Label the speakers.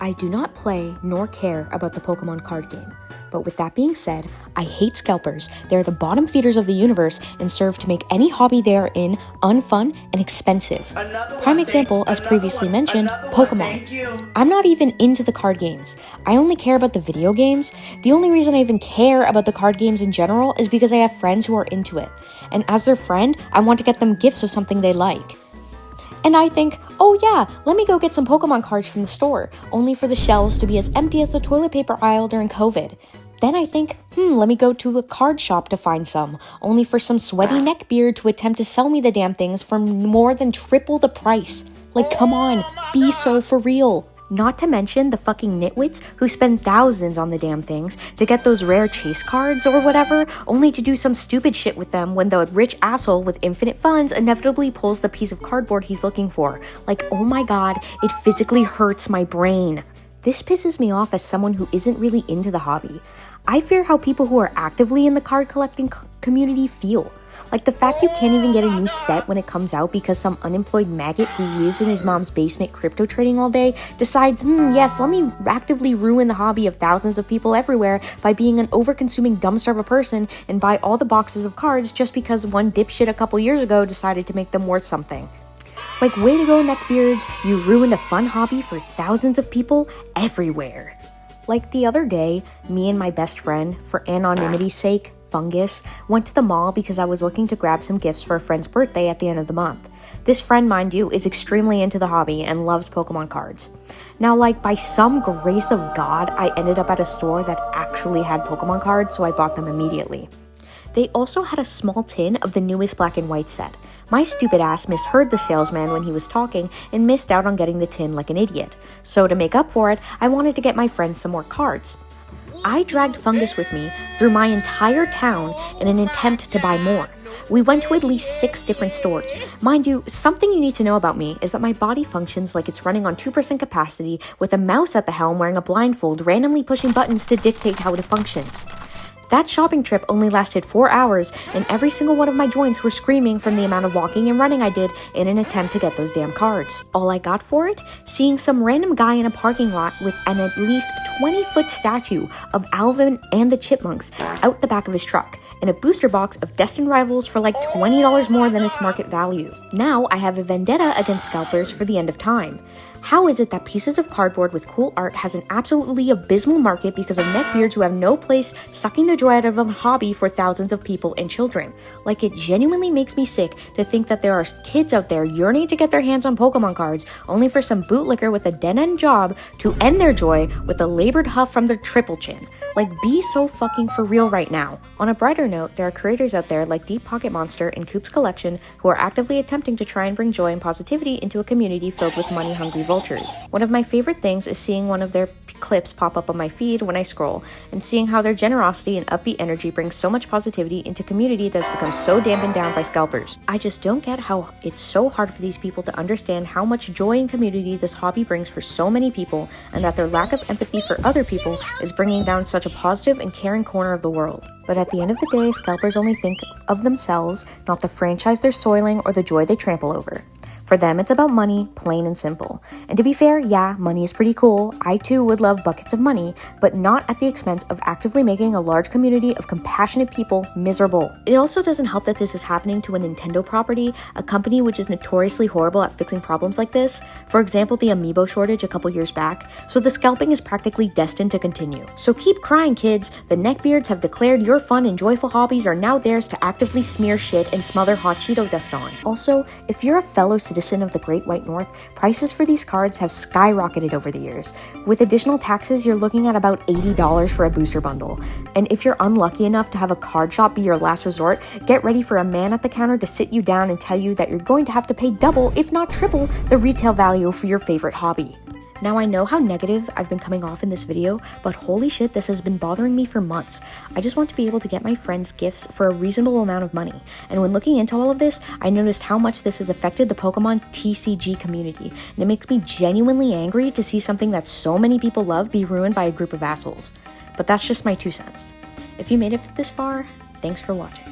Speaker 1: I do not play nor care about the Pokemon card game. But with that being said, I hate scalpers. They're the bottom feeders of the universe and serve to make any hobby they are in unfun and expensive. Prime example, as previously mentioned, Pokemon. I'm not even into the card games. I only care about the video games. The only reason I even care about the card games in general is because I have friends who are into it. And as their friend, I want to get them gifts of something they like. And I think, oh yeah, let me go get some Pokemon cards from the store, only for the shelves to be as empty as the toilet paper aisle during COVID. Then I think, let me go to a card shop to find some, only for some sweaty neckbeard to attempt to sell me the damn things for more than triple the price. Like, come on, be so for real. Not to mention the fucking nitwits who spend thousands on the damn things to get those rare chase cards or whatever, only to do some stupid shit with them when the rich asshole with infinite funds inevitably pulls the piece of cardboard he's looking for. Like, oh my god, it physically hurts my brain. This pisses me off as someone who isn't really into the hobby. I fear how people who are actively in the card collecting community feel. Like the fact you can't even get a new set when it comes out because some unemployed maggot who lives in his mom's basement crypto trading all day decides, yes, let me actively ruin the hobby of thousands of people everywhere by being an over-consuming dumpster of a person and buy all the boxes of cards just because one dipshit a couple years ago decided to make them worth something. Like, way to go, neckbeards, you ruined a fun hobby for thousands of people everywhere. Like the other day, me and my best friend, for anonymity's sake, Fungus, went to the mall because I was looking to grab some gifts for a friend's birthday at the end of the month. This friend, mind you, is extremely into the hobby and loves Pokemon cards. Now, like, by some grace of God, I ended up at a store that actually had Pokemon cards, so I bought them immediately. They also had a small tin of the newest black and white set. My stupid ass misheard the salesman when he was talking and missed out on getting the tin like an idiot. So to make up for it, I wanted to get my friends some more cards. I dragged Fungus with me through my entire town in an attempt to buy more. We went to at least 6 different stores. Mind you, something you need to know about me is that my body functions like it's running on 2% capacity with a mouse at the helm wearing a blindfold randomly pushing buttons to dictate how it functions. That shopping trip only lasted 4 hours, and every single one of my joints were screaming from the amount of walking and running I did in an attempt to get those damn cards. All I got for it? Seeing some random guy in a parking lot with an at least 20-foot statue of Alvin and the Chipmunks out the back of his truck, and a booster box of Destined Rivals for like $20 more than its market value. Now I have a vendetta against scalpers for the end of time. How is it that pieces of cardboard with cool art has an absolutely abysmal market because of neckbeards who have no place sucking the joy out of a hobby for thousands of people and children? Like, it genuinely makes me sick to think that there are kids out there yearning to get their hands on Pokemon cards only for some bootlicker with a dead-end job to end their joy with a labored huff from their triple chin. Like, be so fucking for real right now. On a brighter note, there are creators out there like Deep Pocket Monster and Coop's Collection who are actively attempting to try and bring joy and positivity into a community filled with money-hungry vultures. One of my favorite things is seeing one of their clips pop up on my feed when I scroll, and seeing how their generosity and upbeat energy brings so much positivity into a community that's become so dampened down by scalpers. I just don't get how it's so hard for these people to understand how much joy and community this hobby brings for so many people, and that their lack of empathy for other people is bringing down such a positive and caring corner of the world. But at the end of the day, scalpers only think of themselves, not the franchise they're soiling or the joy they trample over. For them, it's about money, plain and simple. And to be fair, yeah, money is pretty cool. I too would love buckets of money, but not at the expense of actively making a large community of compassionate people miserable. It also doesn't help that this is happening to a Nintendo property, a company which is notoriously horrible at fixing problems like this. For example, the amiibo shortage a couple years back. So the scalping is practically destined to continue. So keep crying, kids. The neckbeards have declared your fun and joyful hobbies are now theirs to actively smear shit and smother hot Cheeto dust on. Also, if you're a fellow citizen of the Great White North, prices for these cards have skyrocketed over the years. With additional taxes, you're looking at about $80 for a booster bundle. And if you're unlucky enough to have a card shop be your last resort, get ready for a man at the counter to sit you down and tell you that you're going to have to pay double, if not triple, the retail value for your favorite hobby. Now, I know how negative I've been coming off in this video, but holy shit, this has been bothering me for months. I just want to be able to get my friends gifts for a reasonable amount of money. And when looking into all of this, I noticed how much this has affected the Pokemon TCG community. And it makes me genuinely angry to see something that so many people love be ruined by a group of assholes. But that's just my 2 cents. If you made it this far, thanks for watching.